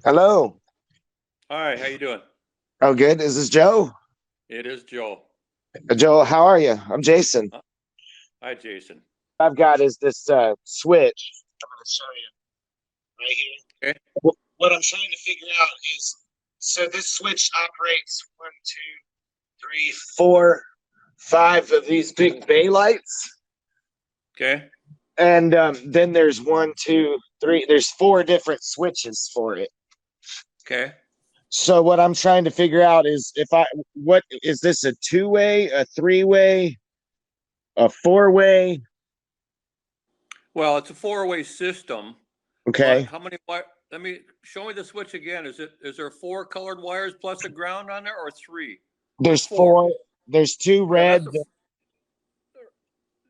Hello. Hi, how you doing? Oh, good. Is this Joe? It is Joe. Joe, how are you? I'm Jason. Huh? Hi, Jason. I've got is this switch. I'm going to show you right here. Okay. What I'm trying to figure out is so this switch operates one, two, three, four, five of these big bay lights. Okay. And then there's one, two, three, there's four different switches for it. Okay. So what I'm trying to figure out is what is this, a two-way, a three-way, a four-way? Well, it's a four-way system, but Okay. how many wire? Let me show me the switch again. Is there four colored wires plus a ground on there, or three? There's There's four. four. There's two Yeah, red.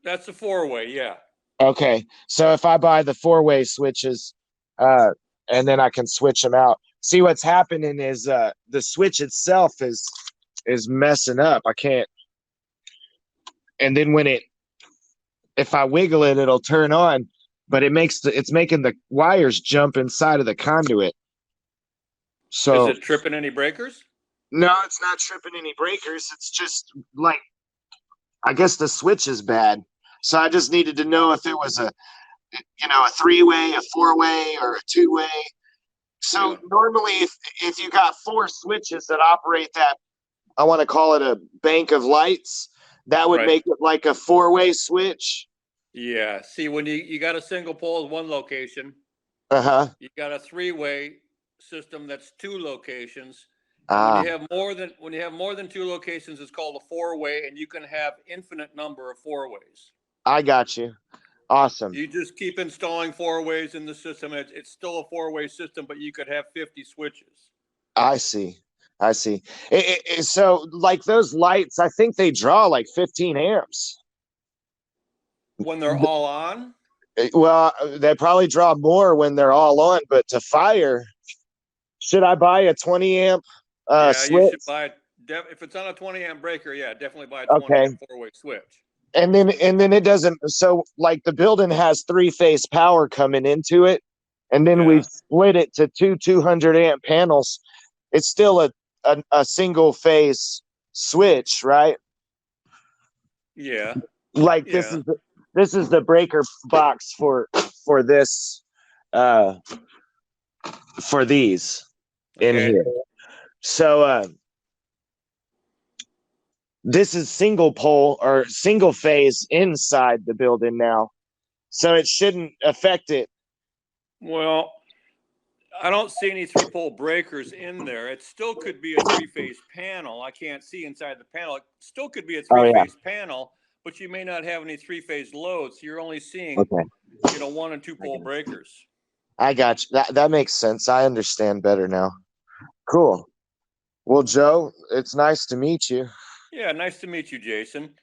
that's a four-way. Yeah. Okay. So if I buy the four-way switches, uh, and then I can switch them out. See, what's happening is the switch itself is messing up. I can't. And then if I wiggle it, it'll turn on, but it's making the wires jump inside of the conduit. Is So it tripping any breakers? no, it's not tripping any breakers. It's just like I guess the switch is bad. So I just needed to know if it was a three-way, a four-way, or a two-way. So Yeah. normally, if you got four switches that operate that, I want to call it a bank of lights, that would Right. make it like a four-way switch. Yeah. See, when you got a single pole at one location, Uh-huh. you got a three-way system that's two locations. And Ah, when you have more than two locations, it's called a four-way, and you can have infinite number of four-ways. I got you. Awesome. You just keep installing four-ways in the system. It's still a four-way system, but you could have 50 switches. I see. I see. So like those lights, I think they draw like 15 amps. When they're all on, Well, they probably draw more when they're all on, but to fire, should I buy a 20 amp yeah, you switch? should buy it. If it's on a 20 amp breaker, yeah, definitely buy a 20 Okay. amp four-way switch. And then it doesn't, so like the building has three-phase power coming into it, and then we've Yeah, split it to two 200 amp panels. It's still a single phase switch, right? yeah, Like yeah. this is the breaker box for this uh for these in Okay. here. So this is single pole or single phase inside the building now. So it shouldn't affect it. Well, I don't see any three pole breakers in there. It still could be a three phase panel. I can't see inside the panel. It still could be a Oh three yeah. phase panel, but you may not have any three phase loads. So you're only seeing, Okay. one and two pole breakers. I got you. That makes sense. I understand better now. Cool. Well, Joe, it's nice to meet you. Yeah, nice to meet you, Jason.